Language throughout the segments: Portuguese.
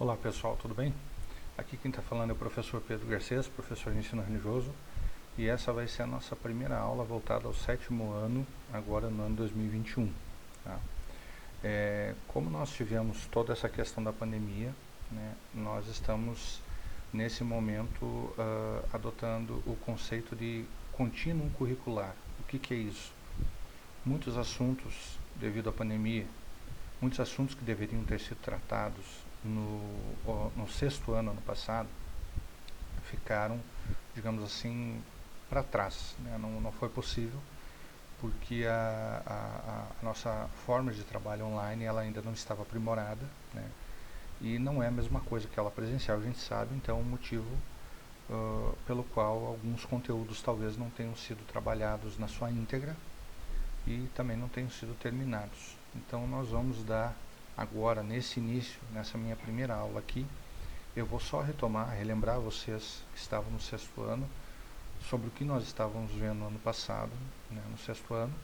Olá pessoal, tudo bem? Aqui quem está falando é o professor Pedro Garcês, professor de ensino religioso, e essa vai ser a nossa primeira aula voltada ao sétimo ano, agora no ano 2021. Tá? Como nós tivemos toda essa questão da pandemia, né, nós estamos nesse momento adotando o conceito de contínuo curricular. O que é isso? Muitos assuntos, devido à pandemia, muitos assuntos que deveriam ter sido tratados no sexto ano passado, ficaram, digamos assim, para trás, né? Não foi possível, porque a nossa forma de trabalho online ela ainda não estava aprimorada, né? E não é a mesma coisa que ela presencial, a gente sabe, então o motivo pelo qual alguns conteúdos talvez não tenham sido trabalhados na sua íntegra e também não tenham sido terminados. Então nós vamos dar agora, nesse início, nessa minha primeira aula aqui, eu vou só retomar, relembrar vocês que estavam no sexto ano, sobre o que nós estávamos vendo no ano passado, né, no sexto ano,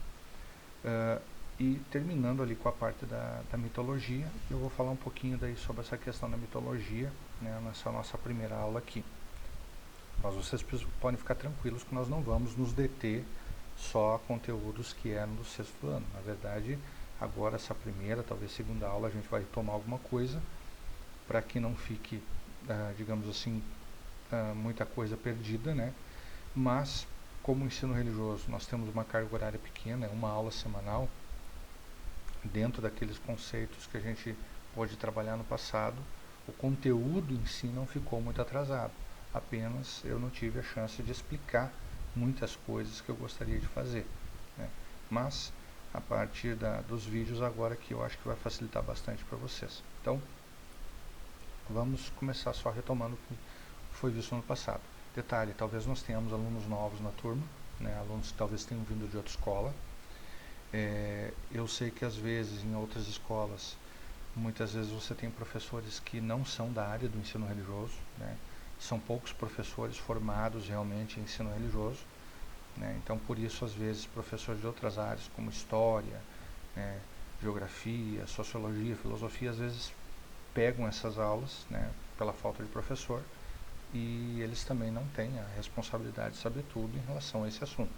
e terminando ali com a parte da mitologia, eu vou falar um pouquinho daí sobre essa questão da mitologia, né, nessa nossa primeira aula aqui. Mas vocês podem ficar tranquilos que nós não vamos nos deter só a conteúdos que eram do sexto ano. Na verdade, agora essa primeira, talvez segunda aula, a gente vai tomar alguma coisa para que não fique, digamos assim, muita coisa perdida, né? Mas, como ensino religioso, nós temos uma carga horária pequena, uma aula semanal, dentro daqueles conceitos que a gente pôde trabalhar no passado, o conteúdo em si não ficou muito atrasado. Apenas eu não tive a chance de explicar muitas coisas que eu gostaria de fazer, né? Mas a partir dos vídeos agora que eu acho que vai facilitar bastante para vocês. Então, vamos começar só retomando o que foi visto no passado. Detalhe, talvez nós tenhamos alunos novos na turma, né, alunos que talvez tenham vindo de outra escola. Eu sei que às vezes em outras escolas, muitas vezes você tem professores que não são da área do ensino religioso, né? São poucos professores formados realmente em ensino religioso, né? Então por isso às vezes professores de outras áreas como história, né, geografia, sociologia, filosofia, às vezes pegam essas aulas, né, pela falta de professor, e eles também não têm a responsabilidade de saber tudo em relação a esse assunto.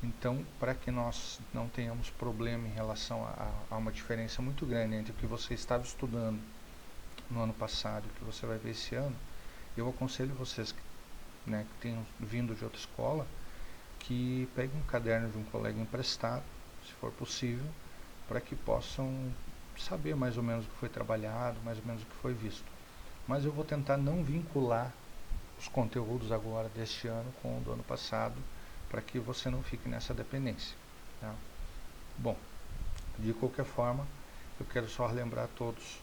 Então, para que nós não tenhamos problema em relação a uma diferença muito grande entre o que você estava estudando no ano passado e o que você vai ver esse ano, eu aconselho vocês que tenham vindo de outra escola, que peguem um caderno de um colega emprestado, se for possível, para que possam saber mais ou menos o que foi trabalhado, mais ou menos o que foi visto. Mas eu vou tentar não vincular os conteúdos agora deste ano com o do ano passado, para que você não fique nessa dependência, tá? Bom, de qualquer forma, eu quero só lembrar a todos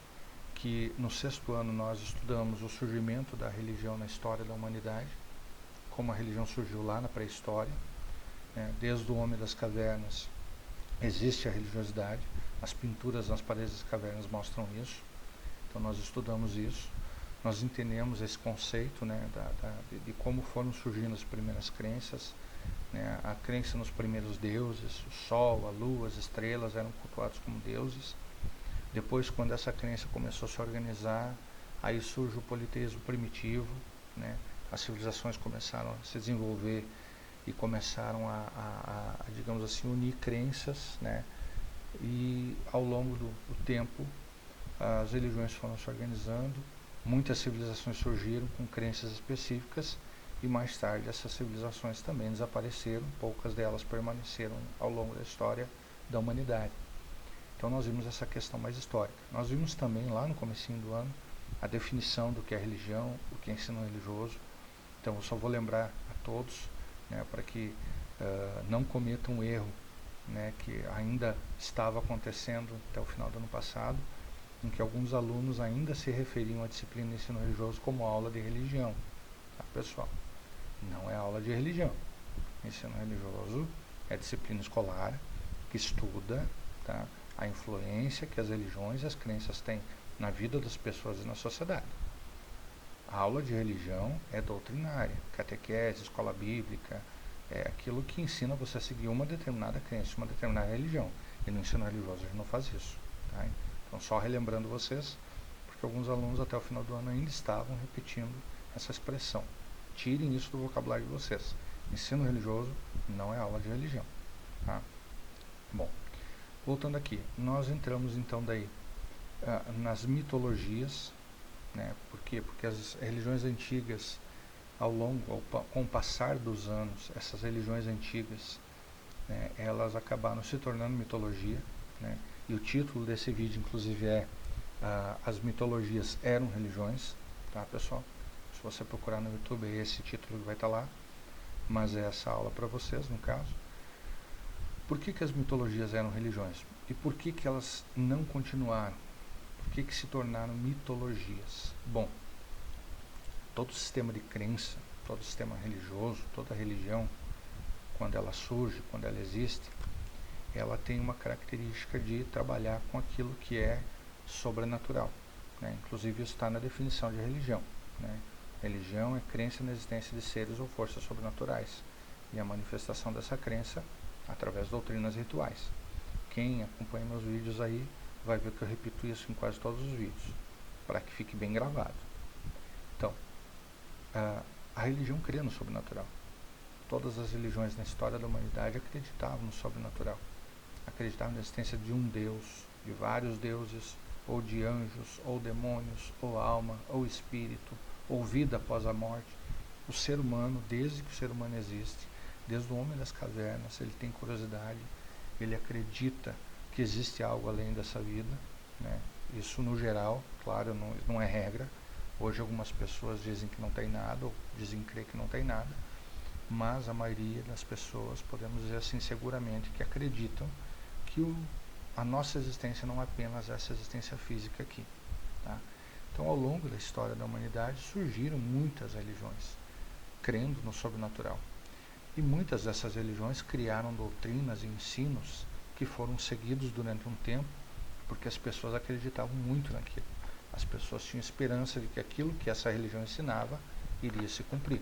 que no sexto ano nós estudamos o surgimento da religião na história da humanidade, como a religião surgiu lá na pré-história, né? Desde o homem das cavernas existe a religiosidade, as pinturas nas paredes das cavernas mostram isso, então nós estudamos isso. Nós entendemos esse conceito, né, de como foram surgindo as primeiras crenças, né, a crença nos primeiros deuses, o sol, a lua, as estrelas eram cultuados como deuses. Depois, quando essa crença começou a se organizar, aí surge o politeísmo primitivo, né, as civilizações começaram a se desenvolver e começaram digamos assim, unir crenças, né, e ao longo do tempo as religiões foram se organizando. Muitas civilizações surgiram com crenças específicas e mais tarde essas civilizações também desapareceram, poucas delas permaneceram ao longo da história da humanidade. Então nós vimos essa questão mais histórica. Nós vimos também lá no comecinho do ano a definição do que é religião, o que é ensino religioso. Então eu só vou lembrar a todos, né, para que não cometam um erro, né, que ainda estava acontecendo até o final do ano passado, em que alguns alunos ainda se referiam à disciplina de ensino religioso como aula de religião. Tá, pessoal? Não é aula de religião. Ensino religioso é disciplina escolar que estuda, tá, a influência que as religiões e as crenças têm na vida das pessoas e na sociedade. A aula de religião é doutrinária, catequese, escola bíblica, é aquilo que ensina você a seguir uma determinada crença, uma determinada religião. E no ensino religioso a gente não faz isso. Tá? Então, só relembrando vocês, porque que alguns alunos até o final do ano ainda estavam repetindo essa expressão. Tirem isso do vocabulário de vocês. Ensino religioso não é aula de religião. Tá? Bom, voltando aqui, nós entramos então daí nas mitologias, né? Por quê? Porque as religiões antigas, com o passar dos anos, essas religiões antigas, né, elas acabaram se tornando mitologia, né? E o título desse vídeo, inclusive, é As mitologias eram religiões, tá, pessoal? Se você procurar no YouTube, é esse título que vai estar lá, mas é essa aula para vocês, no caso. Por que as mitologias eram religiões? E por que elas não continuaram? Por que se tornaram mitologias? Bom, todo sistema de crença, todo sistema religioso, toda religião, quando ela surge, quando ela existe, ela tem uma característica de trabalhar com aquilo que é sobrenatural, né? Inclusive isso está na definição de religião, né? Religião é crença na existência de seres ou forças sobrenaturais e a manifestação dessa crença através de doutrinas rituais. Quem acompanha meus vídeos aí vai ver que eu repito isso em quase todos os vídeos, para que fique bem gravado. Então, a religião crê no sobrenatural. Todas as religiões na história da humanidade acreditavam no sobrenatural. Acreditavam na existência de um Deus, de vários deuses, ou de anjos, ou demônios, ou alma, ou espírito, ou vida após a morte. O ser humano, desde que o ser humano existe, desde o homem das cavernas, ele tem curiosidade, ele acredita que existe algo além dessa vida, né? Isso no geral, claro, não é regra. Hoje algumas pessoas dizem que não tem nada, ou dizem crer que não tem nada, mas a maioria das pessoas, podemos dizer assim seguramente, que acreditam que a nossa existência não é apenas essa existência física aqui, tá? Então, ao longo da história da humanidade, surgiram muitas religiões, crendo no sobrenatural. E muitas dessas religiões criaram doutrinas e ensinos que foram seguidos durante um tempo, porque as pessoas acreditavam muito naquilo. As pessoas tinham esperança de que aquilo que essa religião ensinava iria se cumprir.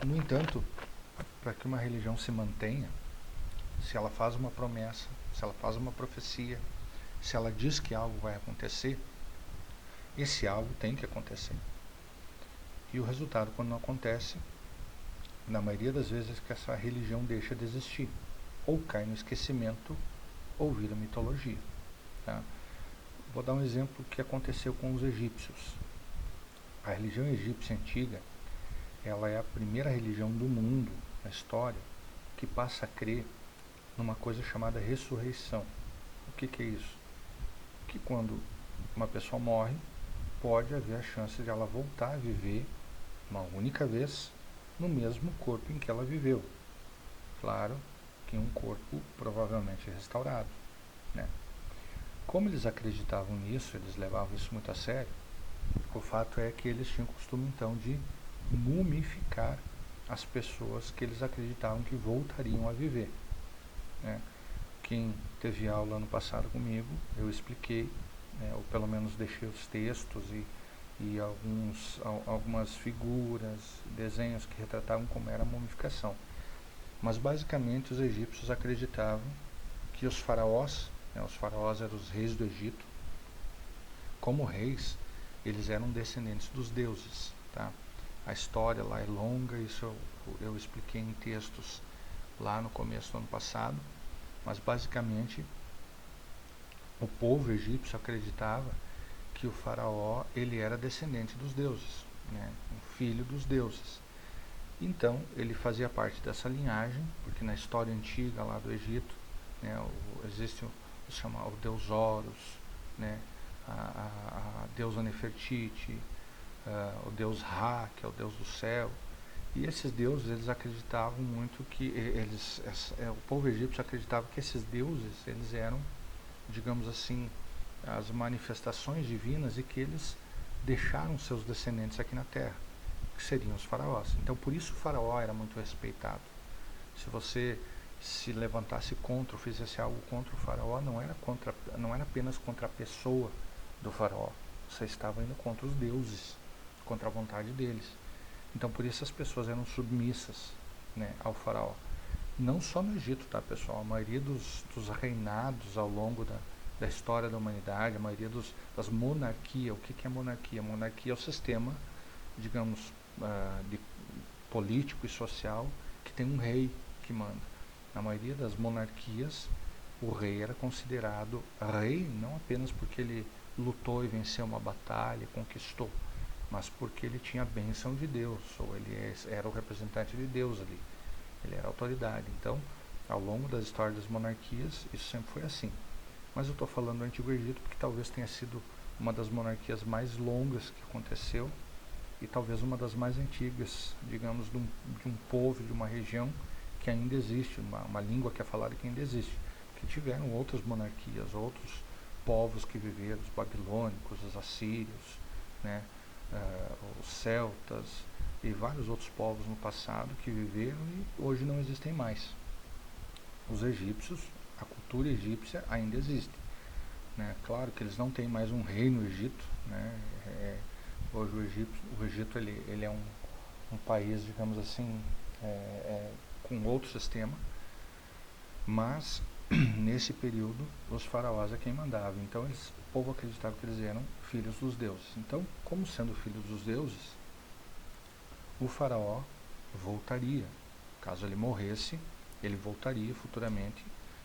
No entanto, para que uma religião se mantenha, se ela faz uma promessa, se ela faz uma profecia, se ela diz que algo vai acontecer, esse algo tem que acontecer. E o resultado, quando não acontece, na maioria das vezes, é que essa religião deixa de existir, ou cai no esquecimento, ou vira mitologia. Tá? Vou dar um exemplo que aconteceu com os egípcios. A religião egípcia antiga, ela é a primeira religião do mundo, na história, que passa a crer numa coisa chamada ressurreição. O que é isso? Que quando uma pessoa morre, pode haver a chance de ela voltar a viver uma única vez no mesmo corpo em que ela viveu. Claro que um corpo provavelmente restaurado, né? Como eles acreditavam nisso, eles levavam isso muito a sério, o fato é que eles tinham o costume então de mumificar as pessoas que eles acreditavam que voltariam a viver, né? Quem teve aula ano passado comigo, eu expliquei, ou pelo menos deixei os textos e algumas figuras, desenhos que retratavam como era a mumificação. Mas basicamente os egípcios acreditavam que os faraós eram os reis do Egito, como reis, eles eram descendentes dos deuses, tá? A história lá é longa, isso eu expliquei em textos lá no começo do ano passado, mas basicamente o povo egípcio acreditava que o faraó ele era descendente dos deuses, né? Um filho dos deuses. Então ele fazia parte dessa linhagem, porque na história antiga lá do Egito, né, existe o deus Horus, né, a deusa Nefertiti, o deus Ra, que é o deus do céu. E esses deuses, eles acreditavam muito que o povo egípcio acreditava que esses deuses, eles eram, digamos assim, as manifestações divinas e que eles deixaram seus descendentes aqui na Terra, que seriam os faraós. Então, por isso o faraó era muito respeitado. Se você se levantasse contra ou fizesse algo contra o faraó, não era apenas contra a pessoa do faraó, você estava indo contra os deuses, contra a vontade deles. Então por isso as pessoas eram submissas, né, ao faraó. Não só no Egito, tá, pessoal? A maioria dos reinados ao longo da história da humanidade, a maioria das monarquias. O que é monarquia? Monarquia é o sistema, digamos, de político e social que tem um rei que manda. Na maioria das monarquias, o rei era considerado rei não apenas porque ele lutou e venceu uma batalha, conquistou, mas porque ele tinha a bênção de Deus, ou ele era o representante de Deus ali, ele era autoridade. Então, ao longo das histórias das monarquias, isso sempre foi assim. Mas eu estou falando do Antigo Egito porque talvez tenha sido uma das monarquias mais longas que aconteceu e talvez uma das mais antigas, digamos, de um povo, de uma região que ainda existe, uma língua que é falada que ainda existe, que tiveram outras monarquias, outros povos que viveram, os babilônicos, os assírios, né, os celtas e vários outros povos no passado que viveram e hoje não existem mais. Os egípcios, a cultura egípcia ainda existe, né? Claro que eles não têm mais um rei no Egito, né? Hoje o Egito ele é um país, digamos assim, com outro sistema, mas nesse período os faraós é quem mandava. Então o povo acreditava que eles eram filhos dos deuses. Então, como sendo filhos dos deuses, o faraó voltaria. Caso ele morresse, ele voltaria futuramente,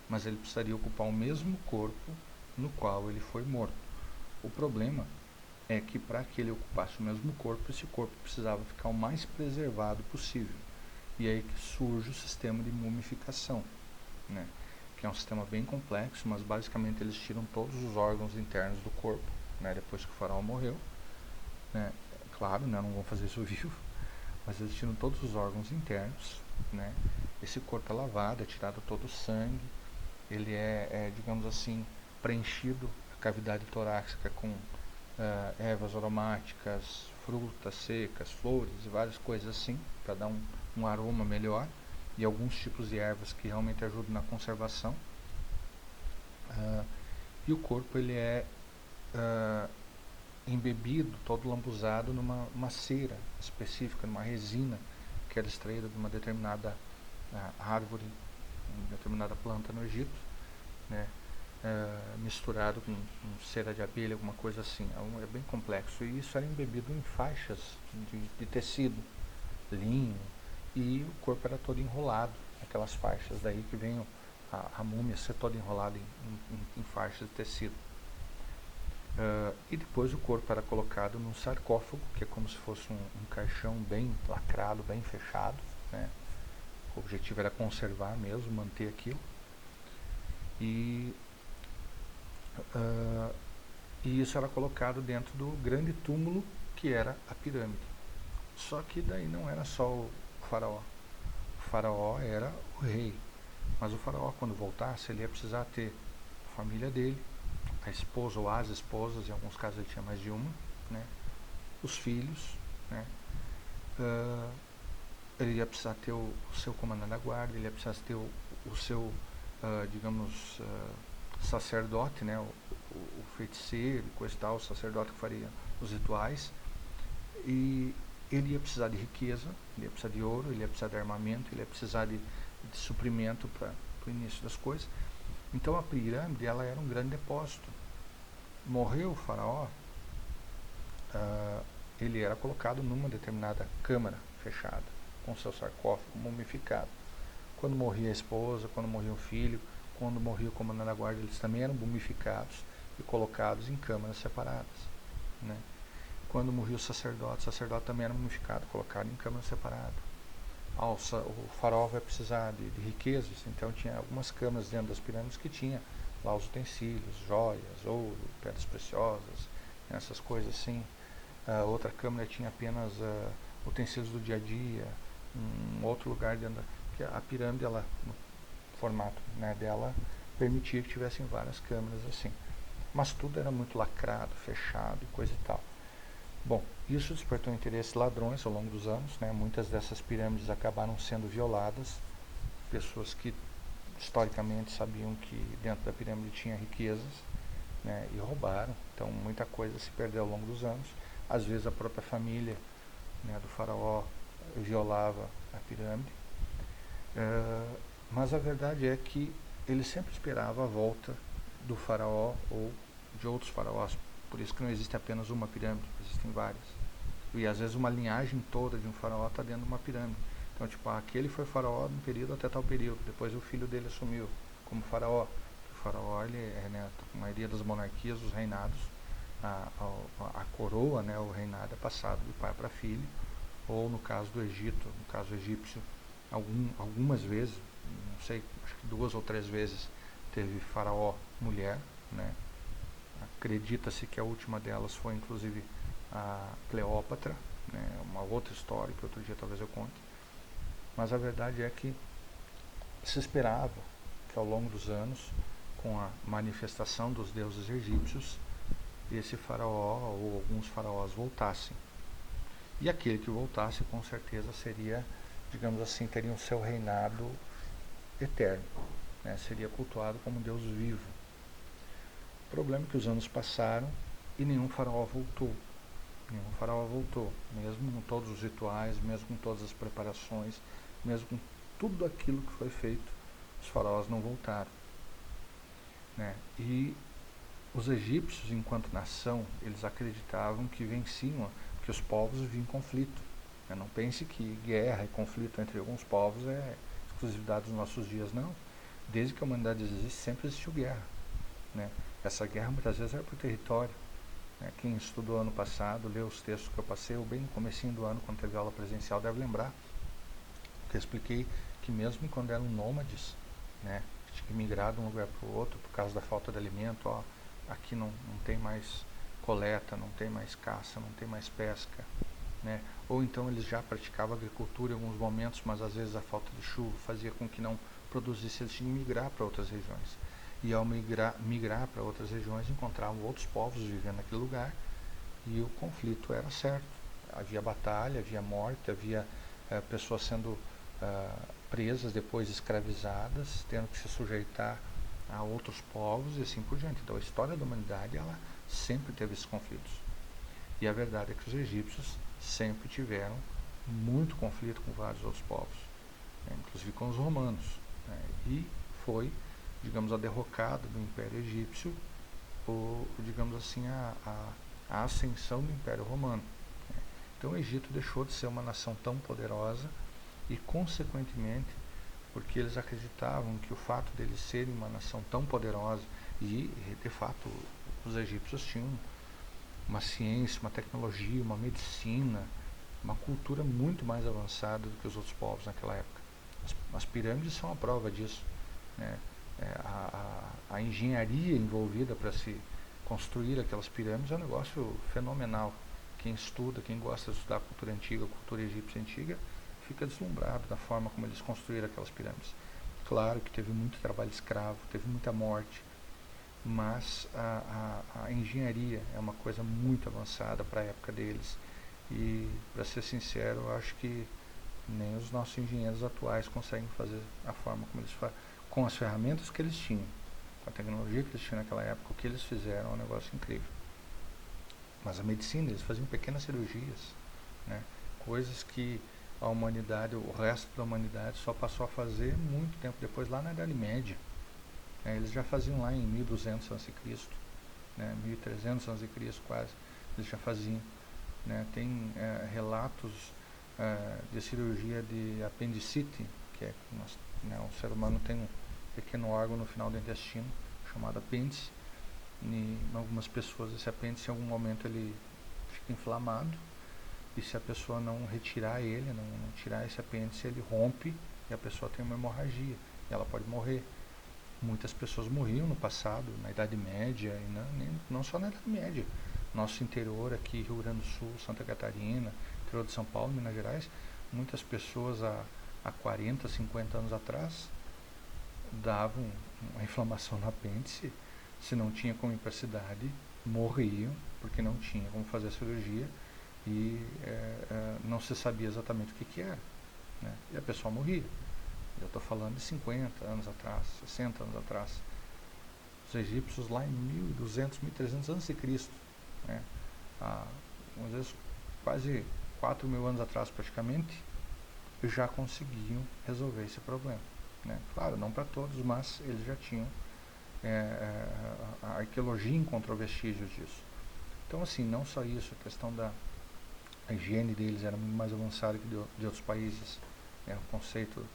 mas ele precisaria ocupar o mesmo corpo no qual ele foi morto. O problema é que para que ele ocupasse o mesmo corpo, esse corpo precisava ficar o mais preservado possível. E aí que surge o sistema de mumificação, né? Que é um sistema bem complexo, mas basicamente eles tiram todos os órgãos internos do corpo, né? Depois que o faraó morreu, né? Claro, né? Não vão fazer isso vivo, mas eles tiram todos os órgãos internos, né? Esse corpo é lavado, é tirado todo o sangue, ele digamos assim, preenchido a cavidade torácica com ervas aromáticas, frutas secas, flores e várias coisas assim, para dar um aroma melhor, e alguns tipos de ervas que realmente ajudam na conservação. E o corpo ele é embebido, todo lambuzado numa cera específica, numa resina que era extraída de uma determinada árvore, uma determinada planta no Egito, né? Misturado com cera de abelha, alguma coisa assim. É bem complexo. E isso era embebido em faixas de tecido, linho, e o corpo era todo enrolado, aquelas faixas, daí que vem a múmia ser toda enrolada em faixas de tecido. E depois o corpo era colocado num sarcófago, que é como se fosse um caixão bem lacrado, bem fechado, né? O objetivo era conservar mesmo, manter aquilo. E isso era colocado dentro do grande túmulo que era a pirâmide. Só que daí não era só o faraó. O faraó era o rei. Mas o faraó, quando voltasse, ele ia precisar ter a família dele, a esposa ou as esposas, em alguns casos ele tinha mais de uma, né? Os filhos, né? Ele ia precisar ter o seu comandante da guarda, ele ia precisar ter o seu, digamos, sacerdote, né? O feiticeiro, coisa e tal, o sacerdote que faria os rituais. E ele ia precisar de riqueza, ele ia precisar de ouro, ele ia precisar de armamento, ele ia precisar de suprimento para o início das coisas. Então a pirâmide ela era um grande depósito. Morreu o faraó, ele era colocado numa determinada câmara fechada, com seu sarcófago mumificado. Quando morria a esposa, quando morria o filho, quando morria o comandante da guarda, eles também eram mumificados e colocados em câmaras separadas, né? Quando morria o sacerdote também era mumificado, colocado em câmaras separadas. O faraó vai precisar de riquezas, então tinha algumas câmaras dentro das pirâmides que tinha lá os utensílios, joias, ouro, pedras preciosas, essas coisas assim. Outra câmara tinha apenas utensílios do dia a dia. Um outro lugar dentro que a pirâmide, ela, no formato, né, dela, permitia que tivessem várias câmaras assim. Mas tudo era muito lacrado, fechado e coisa e tal. Bom, isso despertou interesse de ladrões ao longo dos anos, né? Muitas dessas pirâmides acabaram sendo violadas, pessoas que historicamente sabiam que dentro da pirâmide tinha riquezas, né? E roubaram, então muita coisa se perdeu ao longo dos anos. Às vezes a própria família, né, do faraó violava a pirâmide, Mas a verdade é que ele sempre esperava a volta do faraó ou de outros faraós. Por isso que não existe apenas uma pirâmide, existem várias. E às vezes uma linhagem toda de um faraó está dentro de uma pirâmide. Então, tipo, aquele foi faraó num período até tal período. Depois o filho dele assumiu como faraó. O faraó, ele é, né, a maioria das monarquias, os reinados, a coroa, né, o reinado é passado de pai para filho. Ou no caso do Egito, no caso egípcio, algumas vezes, não sei, acho que 2 ou 3 vezes teve faraó mulher, né? Acredita-se que a última delas foi inclusive a Cleópatra, né? Uma outra história que outro dia talvez eu conte. Mas a verdade é que se esperava que ao longo dos anos, com a manifestação dos deuses egípcios, esse faraó ou alguns faraós voltassem. E aquele que voltasse com certeza seria, digamos assim, teria o seu reinado eterno, né? Seria cultuado como Deus vivo. O problema é que os anos passaram e nenhum faraó voltou. Nenhum faraó voltou, mesmo com todos os rituais, mesmo com todas as preparações, mesmo com tudo aquilo que foi feito, os faraós não voltaram, né? E os egípcios, enquanto nação, eles acreditavam que venciam, que os povos viviam em conflito. Não pense que guerra e conflito entre alguns povos é exclusividade dos nossos dias, não. Desde que a humanidade existe, sempre existiu guerra, né? Essa guerra muitas vezes era por território, né? Quem estudou ano passado, leu os textos que eu passei, ou bem no comecinho do ano, quando teve aula presencial, deve lembrar que eu expliquei que mesmo quando eram nômades, né, tinha que migrar de um lugar para o outro por causa da falta de alimento, ó, aqui não tem mais coleta, não tem mais caça, não tem mais pesca, né? Ou então eles já praticavam agricultura em alguns momentos, mas às vezes a falta de chuva fazia com que não produzisse, eles tinham que migrar para outras regiões. E ao migrar para outras regiões, encontravam outros povos vivendo naquele lugar e o conflito era certo. Havia batalha, havia morte, havia pessoas sendo presas, depois escravizadas, tendo que se sujeitar a outros povos e assim por diante. Então a história da humanidade, ela sempre teve esses conflitos. E a verdade é que os egípcios sempre tiveram muito conflito com vários outros povos, né, inclusive com os romanos, né, e foi, digamos, a derrocada do Império Egípcio, ou, digamos assim, a ascensão do Império Romano, né. Então o Egito deixou de ser uma nação tão poderosa e, consequentemente, porque eles acreditavam que o fato deles serem uma nação tão poderosa, e de fato os egípcios tinham uma ciência, uma tecnologia, uma medicina, uma cultura muito mais avançada do que os outros povos naquela época. As pirâmides são a prova disso, né? A engenharia envolvida para se construir aquelas pirâmides é um negócio fenomenal. Quem estuda, quem gosta de estudar a cultura antiga, a cultura egípcia antiga, fica deslumbrado da forma como eles construíram aquelas pirâmides. Claro que teve muito trabalho escravo, teve muita morte, mas a engenharia é uma coisa muito avançada para a época deles. E, para ser sincero, eu acho que nem os nossos engenheiros atuais conseguem fazer a forma como eles fazem, com as ferramentas que eles tinham, com a tecnologia que eles tinham naquela época. O que eles fizeram é um negócio incrível. Mas a medicina, eles faziam pequenas cirurgias, né? Coisas que a humanidade, o resto da humanidade só passou a fazer muito tempo depois, lá na Idade Média. Eles já faziam lá em 1200 a.C., né, 1300 a.C. quase, eles já faziam, né. Tem relatos de cirurgia de apendicite, que é, né, o ser humano tem um pequeno órgão no final do intestino chamado apêndice, e em algumas pessoas esse apêndice em algum momento ele fica inflamado, e se a pessoa não retirar ele, não tirar esse apêndice, ele rompe e a pessoa tem uma hemorragia e ela pode morrer. Muitas pessoas morriam no passado, na Idade Média, e não só na Idade Média. Nosso interior aqui, Rio Grande do Sul, Santa Catarina, interior de São Paulo, Minas Gerais, muitas pessoas há 40, 50 anos atrás davam uma inflamação no apêndice, se não tinha como ir para a cidade, morriam porque não tinha como fazer a cirurgia e não se sabia exatamente o que era, né? E a pessoa morria. Eu estou falando de 50 anos atrás, 60 anos atrás. Os egípcios lá em 1200, 1300 a.C., né? Às vezes quase 4.000 anos atrás praticamente, já conseguiam resolver esse problema. né? Claro, não para todos, mas eles já tinham, a arqueologia encontrou vestígios disso. Então, assim, não só isso, a questão da higiene deles era muito mais avançada que de outros países, né? O conceito,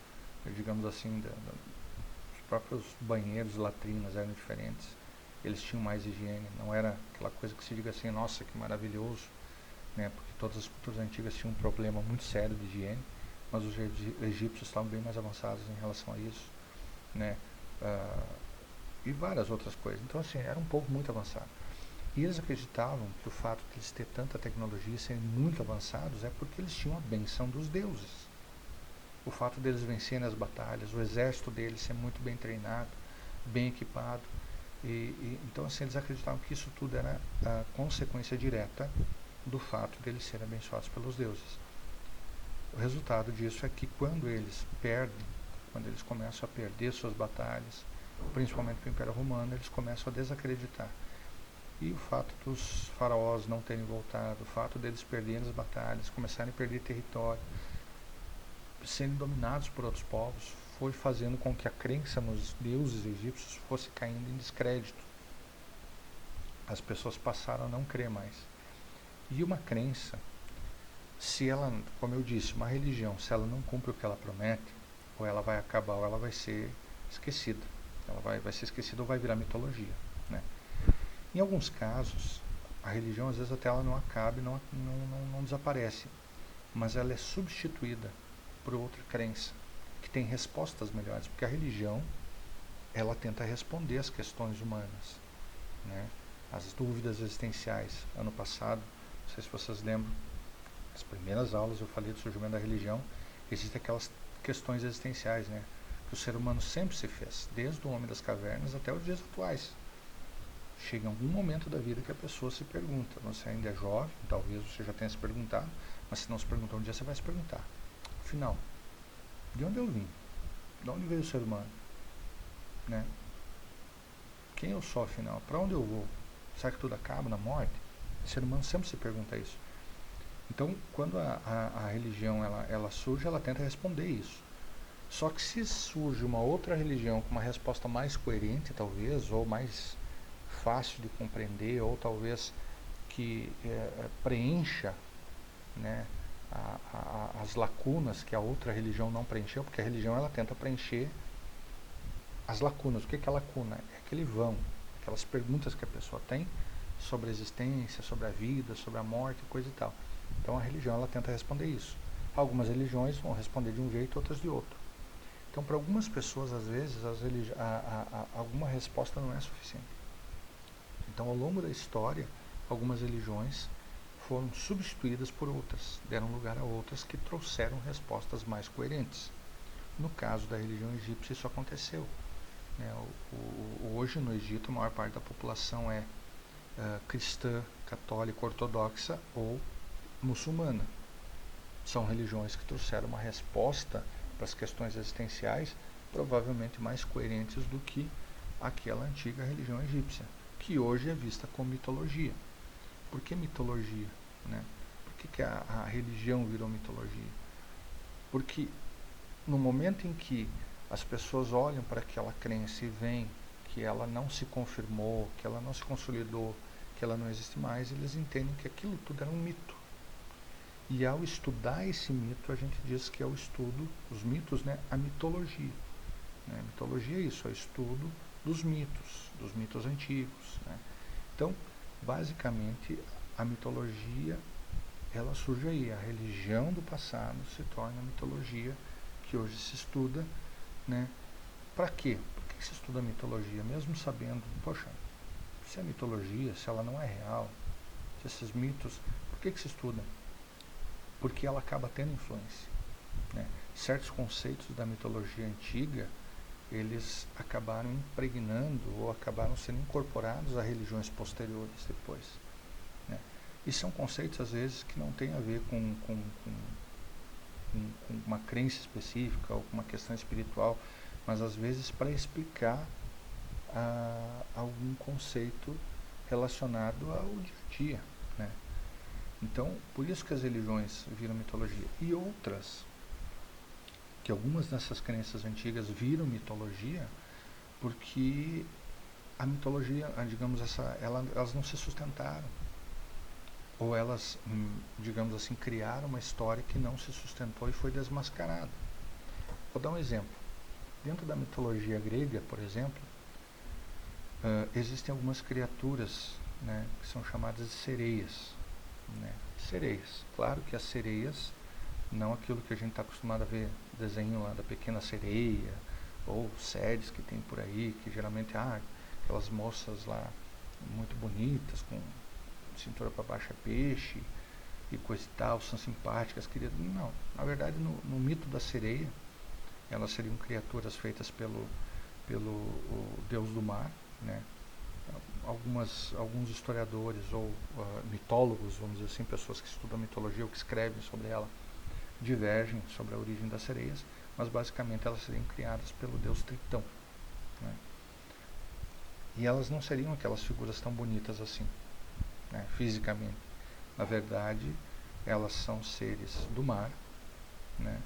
digamos assim, os próprios banheiros, latrinas eram diferentes, eles tinham mais higiene, não era aquela coisa que se diga assim, nossa, que maravilhoso, né? Porque todas as culturas antigas tinham um problema muito sério de higiene, mas os egípcios estavam bem mais avançados em relação a isso, né? E várias outras coisas. Então, assim, era um povo muito avançado. E eles acreditavam que o fato de eles ter tanta tecnologia e serem muito avançados é porque eles tinham a benção dos deuses. O fato deles vencerem as batalhas, o exército deles ser muito bem treinado, bem equipado. Então, assim, eles acreditavam que isso tudo era a consequência direta do fato deles serem abençoados pelos deuses. O resultado disso é que quando eles perdem, quando eles começam a perder suas batalhas, principalmente para o Império Romano, eles começam a desacreditar. E o fato dos faraós não terem voltado, o fato deles perderem as batalhas, começarem a perder território, serem dominados por outros povos, foi fazendo com que a crença nos deuses egípcios fosse caindo em descrédito. As pessoas passaram a não crer mais. E uma crença, se ela, como eu disse, uma religião, se ela não cumpre o que ela promete, ou ela vai acabar ou ela vai ser esquecida. Ela vai ser esquecida ou vai virar mitologia, né? Em alguns casos, a religião às vezes até ela não acaba e não desaparece, mas ela é substituída por outra crença, que tem respostas melhores, porque a religião, ela tenta responder às questões humanas, né? As dúvidas existenciais. Ano passado, não sei se vocês lembram, as primeiras aulas eu falei do surgimento da religião, existem aquelas questões existenciais, né? Que o ser humano sempre se fez, desde o homem das cavernas até os dias atuais. Chega em algum momento da vida que a pessoa se pergunta, você ainda é jovem, talvez você já tenha se perguntado, mas se não se perguntou um dia, você vai se perguntar. Afinal, de onde eu vim? De onde veio o ser humano? Né? Quem eu sou, afinal? Para onde eu vou? Será que tudo acaba na morte? O ser humano sempre se pergunta isso. Então, quando a religião ela surge, ela tenta responder isso. Só que se surge uma outra religião com uma resposta mais coerente, talvez, ou mais fácil de compreender, ou talvez que preencha, né, as lacunas que a outra religião não preencheu, porque a religião ela tenta preencher as lacunas. O que é lacuna? É aquele vão, aquelas perguntas que a pessoa tem sobre a existência, sobre a vida, sobre a morte, coisa e tal. Então a religião ela tenta responder isso. Algumas religiões vão responder de um jeito, outras de outro. Então, para algumas pessoas, às vezes, alguma resposta não é suficiente. Então, ao longo da história, algumas religiões foram substituídas por outras, deram lugar a outras que trouxeram respostas mais coerentes. No caso da religião egípcia, isso aconteceu. Né? Hoje, no Egito, a maior parte da população é cristã, católica, ortodoxa ou muçulmana. São religiões que trouxeram uma resposta para as questões existenciais provavelmente mais coerentes do que aquela antiga religião egípcia, que hoje é vista como mitologia. Por que mitologia? Né? Por que a religião virou mitologia? Porque no momento em que as pessoas olham para aquela crença e veem que ela não se confirmou, que ela não se consolidou, que ela não existe mais, eles entendem que aquilo tudo era um mito. E ao estudar esse mito, a gente diz que é o estudo, os mitos, né, a mitologia. Né? Mitologia é isso, é o estudo dos mitos antigos. Né? Então, basicamente, a mitologia, ela surge aí. A religião do passado se torna a mitologia que hoje se estuda. Né? Para quê? Por que se estuda a mitologia? Mesmo sabendo, poxa, se é mitologia, se ela não é real, se esses mitos, por que se estuda? Porque ela acaba tendo influência. Né? Certos conceitos da mitologia antiga, eles acabaram impregnando ou acabaram sendo incorporados a religiões posteriores depois. Né? E são conceitos, às vezes, que não têm a ver com uma crença específica ou com uma questão espiritual, mas às vezes para explicar algum conceito relacionado ao dia a dia. Né? Então, por isso que as religiões viram mitologia. E outras que algumas dessas crenças antigas viram mitologia porque a mitologia, digamos, elas não se sustentaram. Ou elas, digamos assim, criaram uma história que não se sustentou e foi desmascarada. Vou dar um exemplo. Dentro da mitologia grega, por exemplo, existem algumas criaturas, né, que são chamadas de sereias. Né? Sereias. Claro que as sereias, não aquilo que a gente está acostumado a ver, desenho lá da Pequena Sereia, ou séries que tem por aí, que geralmente, aquelas moças lá muito bonitas, com cintura para baixo é peixe, e coisa e tal, são simpáticas, queridas. Não, na verdade, no mito da sereia, elas seriam criaturas feitas pelo o deus do mar, né? Alguns historiadores ou mitólogos, vamos dizer assim, pessoas que estudam mitologia ou que escrevem sobre ela, divergem sobre a origem das sereias, mas basicamente elas seriam criadas pelo deus Tritão. Né? E elas não seriam aquelas figuras tão bonitas assim, né, fisicamente. Na verdade, elas são seres do mar, né,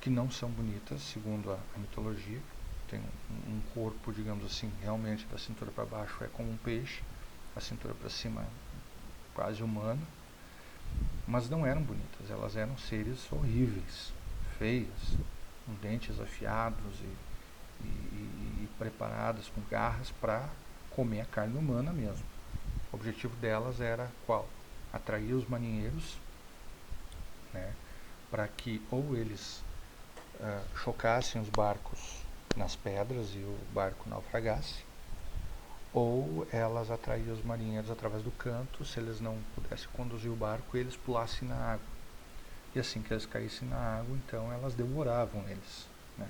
que não são bonitas, segundo a mitologia. Tem um corpo, digamos assim, realmente da cintura para baixo é como um peixe, a cintura para cima quase humano, mas não eram bonitas, elas eram seres horríveis, feias, com dentes afiados e preparadas com garras para comer a carne humana mesmo. O objetivo delas era qual? Atrair os marinheiros, né, para que ou eles chocassem os barcos nas pedras e o barco naufragasse, ou elas atraíam os marinheiros através do canto, se eles não pudessem conduzir o barco, eles pulassem na água. E assim que eles caíssem na água, então elas devoravam eles. Né?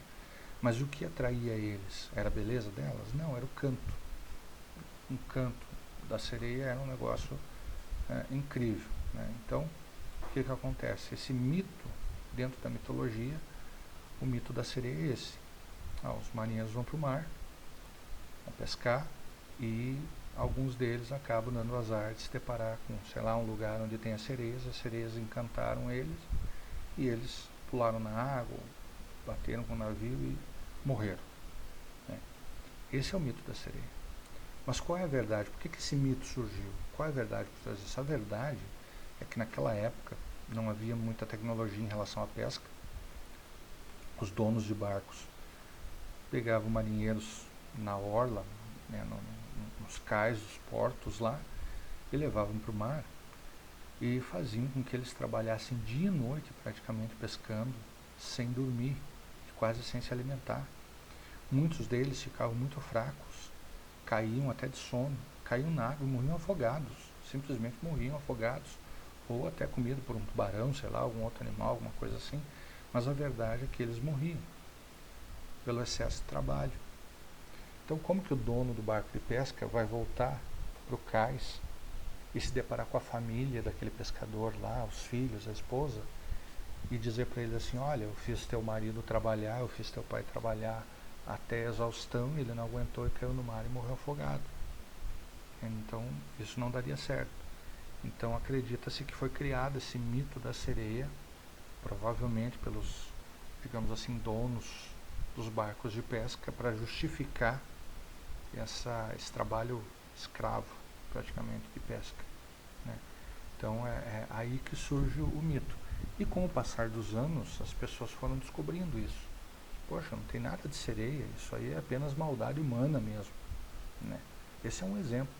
Mas o que atraía eles? Era a beleza delas? Não, era o canto. Um canto da sereia era um negócio incrível. Né? Então, o que acontece? Esse mito, dentro da mitologia, o mito da sereia é esse. Os marinheiros vão para o mar a pescar e alguns deles acabam dando azar de se deparar com, sei lá, um lugar onde tem as sereias encantaram eles e eles pularam na água, bateram com o navio e morreram. Né? Esse é o mito da sereia. Mas qual é a verdade? Por que esse mito surgiu? Qual é a verdade por trás disso? A verdade é que naquela época não havia muita tecnologia em relação à pesca. Os donos de barcos pegavam marinheiros na orla, né, nos cais dos portos lá, e levavam para o mar e faziam com que eles trabalhassem dia e noite praticamente pescando, sem dormir, quase sem se alimentar. Muitos deles ficavam muito fracos, caíam até de sono, caíam na água e morriam afogados, simplesmente morriam afogados, ou até comido por um tubarão, sei lá, algum outro animal, alguma coisa assim, mas a verdade é que eles morriam pelo excesso de trabalho. Então, como que o dono do barco de pesca vai voltar para o cais e se deparar com a família daquele pescador lá, os filhos, a esposa, e dizer para ele assim, olha, eu fiz teu marido trabalhar, eu fiz teu pai trabalhar até a exaustão, ele não aguentou e caiu no mar e morreu afogado. Então, isso não daria certo. Então, acredita-se que foi criado esse mito da sereia, provavelmente pelos, digamos assim, donos dos barcos de pesca, para justificar esse trabalho escravo, praticamente, de pesca. Né? Então, é aí que surge o mito. E com o passar dos anos, as pessoas foram descobrindo isso. Poxa, não tem nada de sereia, isso aí é apenas maldade humana mesmo. Né? Esse é um exemplo.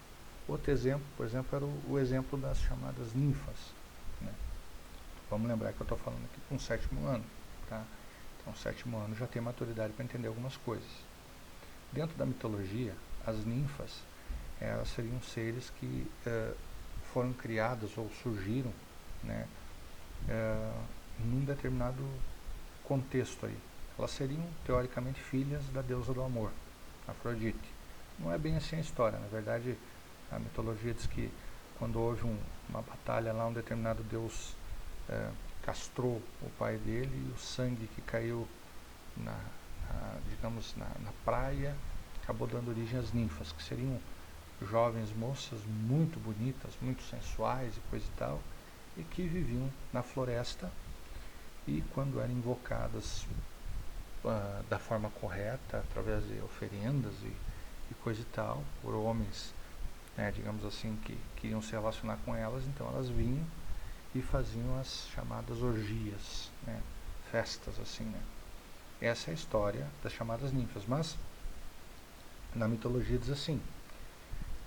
Outro exemplo, por exemplo, era o exemplo das chamadas ninfas. Né? Vamos lembrar que eu estou falando aqui com o 7º ano. Tá? Então, o 7º ano já tem maturidade para entender algumas coisas. Dentro da mitologia, as ninfas elas seriam seres que foram criados ou surgiram, né, num determinado contexto aí. Elas seriam, teoricamente, filhas da deusa do amor, Afrodite. Não é bem assim a história. Na verdade, a mitologia diz que quando houve uma batalha lá, um determinado deus castrou o pai dele e o sangue que caiu digamos, na praia acabou dando origem às ninfas, que seriam jovens moças muito bonitas, muito sensuais e coisa e tal, e que viviam na floresta e quando eram invocadas da forma correta, através de oferendas e coisa e tal, por homens, né, digamos assim, que queriam se relacionar com elas, então elas vinham e faziam as chamadas orgias, né, festas assim, né. Essa é a história das chamadas ninfas, mas na mitologia diz assim,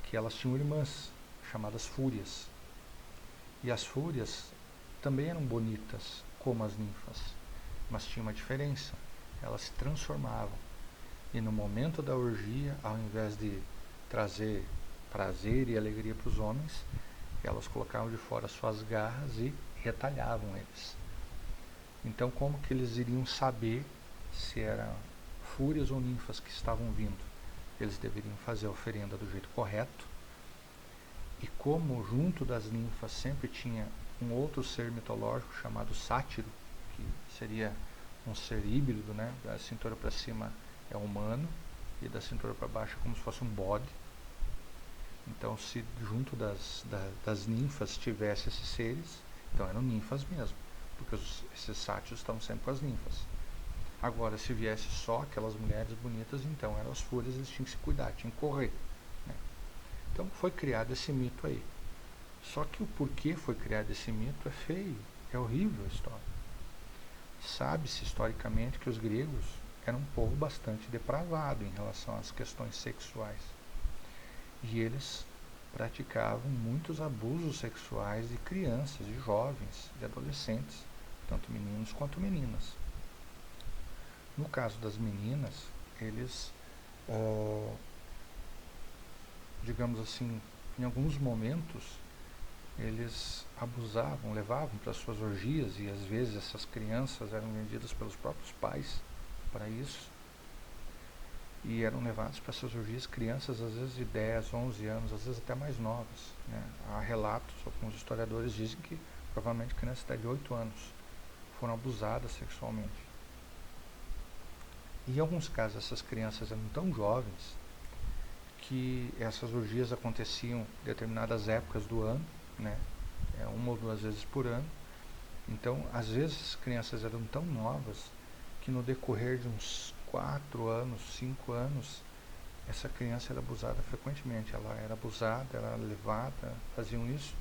que elas tinham irmãs, chamadas fúrias, e as fúrias também eram bonitas, como as ninfas, mas tinha uma diferença, elas se transformavam, e no momento da orgia, ao invés de trazer prazer e alegria para os homens, elas colocavam de fora suas garras e retalhavam eles. Então, como que eles iriam saber se eram fúrias ou ninfas que estavam vindo? Eles deveriam fazer a oferenda do jeito correto, e como junto das ninfas sempre tinha um outro ser mitológico chamado sátiro, que seria um ser híbrido, né? Da cintura para cima é humano e da cintura para baixo é como se fosse um bode. Então, se junto das ninfas tivesse esses seres, então eram ninfas mesmo, porque esses sátiros estavam sempre com as ninfas. Agora, se viesse só aquelas mulheres bonitas, então eram as fúrias, eles tinham que se cuidar, tinham que correr, né? Então foi criado esse mito aí. Só que o porquê foi criado esse mito é feio, é horrível a história. Sabe-se historicamente que os gregos eram um povo bastante depravado em relação às questões sexuais. E eles praticavam muitos abusos sexuais de crianças, de jovens, de adolescentes, tanto meninos quanto meninas. No caso das meninas, eles, digamos assim, em alguns momentos, eles abusavam, levavam para suas orgias, e às vezes essas crianças eram vendidas pelos próprios pais para isso, e eram levadas para essas orgias crianças às vezes de 10, 11 anos, às vezes até mais novas, né? Há relatos, alguns historiadores dizem que provavelmente crianças até de 8 anos foram abusadas sexualmente. E em alguns casos essas crianças eram tão jovens que essas orgias aconteciam em determinadas épocas do ano, né? Uma ou duas vezes por ano. Então, às vezes as crianças eram tão novas que no decorrer de uns 4 anos, 5 anos, essa criança era abusada frequentemente. Ela era abusada, ela era levada, faziam isso,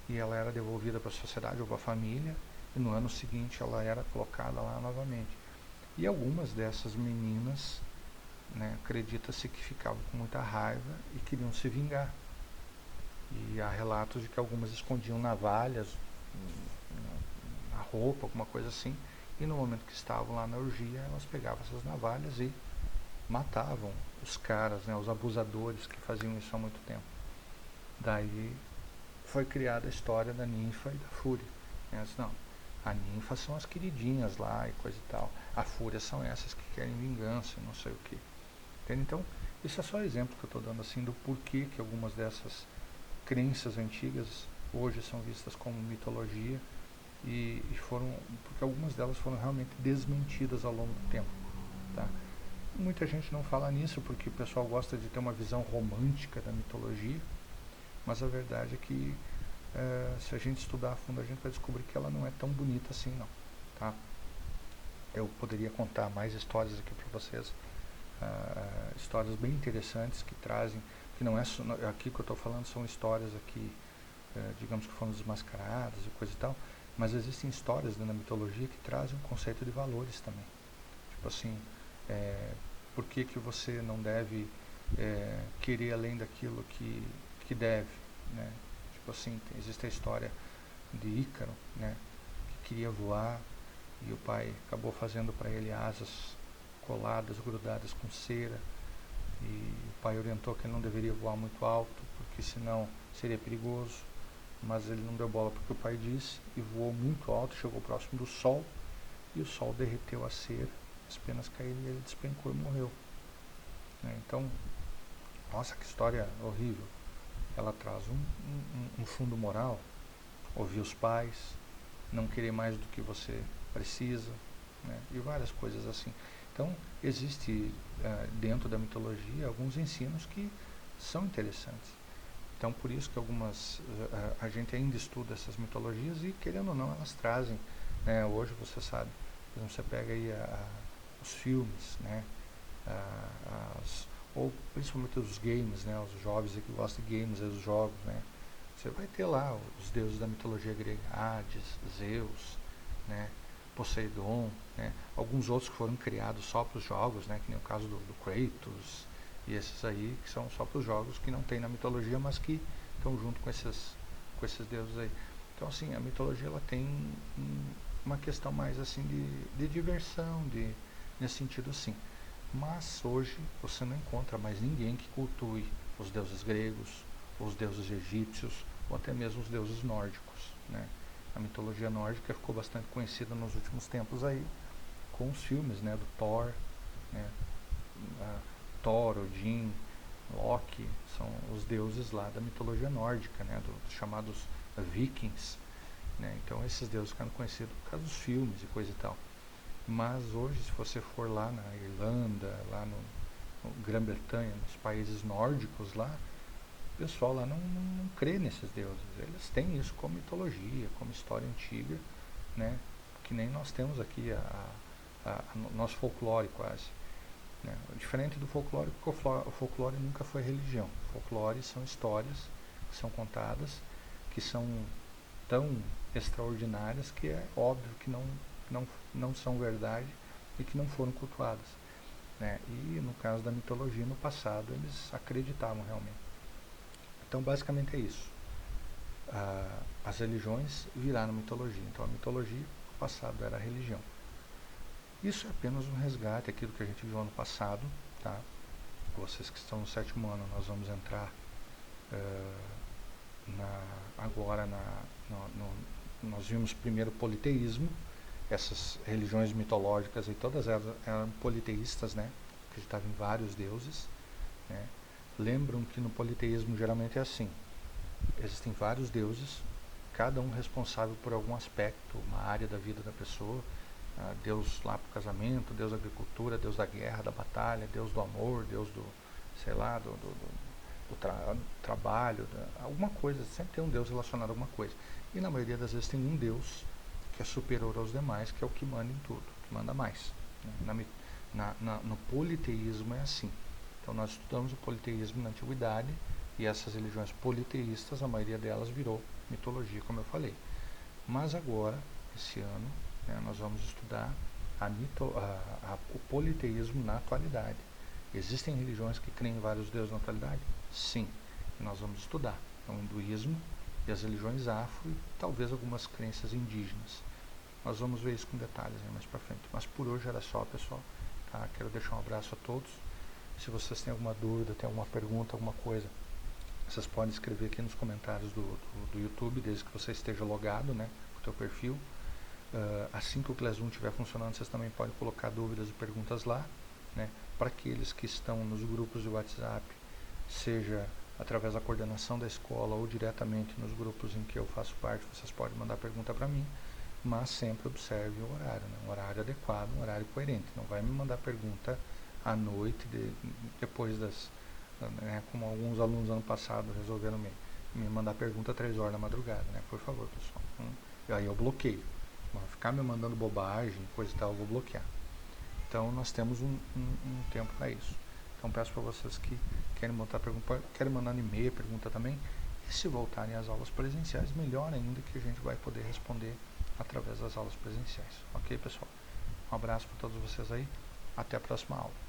e ela era devolvida para a sociedade ou para a família, e no ano seguinte ela era colocada lá novamente. E algumas dessas meninas, né, acredita-se que ficavam com muita raiva e queriam se vingar. E há relatos de que algumas escondiam navalhas na roupa, alguma coisa assim, e no momento que estavam lá na orgia, elas pegavam essas navalhas e matavam os caras, né, os abusadores que faziam isso há muito tempo. Daí foi criada a história da ninfa e da fúria. Não, a ninfa são as queridinhas lá e coisa e tal, a fúria são essas que querem vingança e não sei o que. Entende? Então, isso é só exemplo que eu estou dando assim do porquê que algumas dessas crenças antigas hoje são vistas como mitologia, e foram, porque algumas delas foram realmente desmentidas ao longo do tempo, tá? Muita gente não fala nisso porque o pessoal gosta de ter uma visão romântica da mitologia, mas a verdade é que se a gente estudar a fundo a gente vai descobrir que ela não é tão bonita assim não, tá? Eu poderia contar mais histórias aqui para vocês, histórias bem interessantes que trazem, que não é só, aqui que eu estou falando são histórias aqui, digamos que foram desmascaradas e coisa e tal, mas existem histórias dentro da mitologia que trazem um conceito de valores também. Tipo assim, por que você não deve querer além daquilo que deve, né? Tipo assim, existe a história de Ícaro, né, que queria voar e o pai acabou fazendo para ele asas coladas, grudadas com cera, e o pai orientou que ele não deveria voar muito alto, porque senão seria perigoso, mas ele não deu bola porque o pai disse, e voou muito alto, chegou próximo do sol, e o sol derreteu a cera, as penas caíram e ele despencou e morreu, né? Então, nossa, que história horrível. Ela traz um fundo moral, ouvir os pais, não querer mais do que você precisa, né? E várias coisas assim. Então, existe dentro da mitologia alguns ensinos que são interessantes. Então, por isso que algumas a gente ainda estuda essas mitologias e, querendo ou não, elas trazem, né? Hoje você sabe, você pega aí os filmes, né? Ou principalmente os games, né? Os jovens que gostam de games, os jogos, né? Você vai ter lá os deuses da mitologia grega, Hades, Zeus, né? Poseidon, né? Alguns outros que foram criados só para os jogos, né? Que nem o caso do Kratos, e esses aí que são só para os jogos, que não tem na mitologia, mas que estão junto com esses deuses aí. Então, assim, a mitologia ela tem uma questão mais assim de diversão, nesse sentido, sim. Mas hoje você não encontra mais ninguém que cultue os deuses gregos, os deuses egípcios ou até mesmo os deuses nórdicos, né? A mitologia nórdica ficou bastante conhecida nos últimos tempos aí com os filmes, né, do Thor, né? Thor, Odin, Loki, são os deuses lá da mitologia nórdica, né, dos chamados vikings, né? Então esses deuses ficaram conhecidos por causa dos filmes e coisa e tal. Mas hoje, se você for lá na Irlanda, lá no Grã-Bretanha, nos países nórdicos lá, o pessoal lá não crê nesses deuses. Eles têm isso como mitologia, como história antiga, né? Que nem nós temos aqui nosso folclore quase. Né? Diferente do folclore, porque o folclore nunca foi religião. O folclore são histórias que são contadas, que são tão extraordinárias que é óbvio que não são verdade e que não foram cultuadas, né? E no caso da mitologia, no passado, eles acreditavam realmente. Então, basicamente é isso. As religiões viraram mitologia. Então, a mitologia, no passado, era a religião. Isso é apenas um resgate, aquilo que a gente viu ano passado, tá? Vocês que estão no 7º ano, nós vamos entrar agora nós vimos primeiro o politeísmo. Essas religiões mitológicas, e todas elas eram politeístas, né? Acreditavam em vários deuses, né? Lembram que no politeísmo geralmente é assim: existem vários deuses, cada um responsável por algum aspecto, uma área da vida da pessoa. Deus lá para o casamento, Deus da agricultura, Deus da guerra, da batalha, Deus do amor, Deus do, sei lá, do trabalho, alguma coisa. Sempre tem um Deus relacionado a alguma coisa. E na maioria das vezes tem um Deus que é superior aos demais, que é o que manda em tudo, que manda mais. No politeísmo é assim. Então nós estudamos o politeísmo na antiguidade, e essas religiões politeístas, a maioria delas virou mitologia, como eu falei. Mas agora, esse ano, né, nós vamos estudar o politeísmo na atualidade. Existem religiões que creem em vários deuses na atualidade? Sim, e nós vamos estudar. Então, o hinduísmo e as religiões afro e talvez algumas crenças indígenas. Nós vamos ver isso com detalhes mais para frente. Mas por hoje era só, pessoal. Tá? Quero deixar um abraço a todos. Se vocês têm alguma dúvida, têm alguma pergunta, alguma coisa, vocês podem escrever aqui nos comentários do YouTube, desde que você esteja logado, né, com o teu perfil. Assim que o Classroom estiver funcionando, vocês também podem colocar dúvidas e perguntas lá, né, para aqueles que estão nos grupos de WhatsApp, seja através da coordenação da escola ou diretamente nos grupos em que eu faço parte. Vocês podem mandar pergunta para mim, mas sempre observe o horário, né, um horário adequado, um horário coerente. Não vai me mandar pergunta à noite, depois né, como alguns alunos ano passado resolveram me mandar pergunta 3 horas da madrugada, né? Por favor, pessoal. Aí eu bloqueio. Ficar me mandando bobagem, coisa e tal, eu vou bloquear. Então nós temos um tempo para isso. Então peço para vocês que querem mandar pergunta, querem mandar e-mail, pergunta também. E se voltarem às aulas presenciais, melhor ainda, que a gente vai poder responder através das aulas presenciais. Ok, pessoal? Um abraço para todos vocês aí. Até a próxima aula.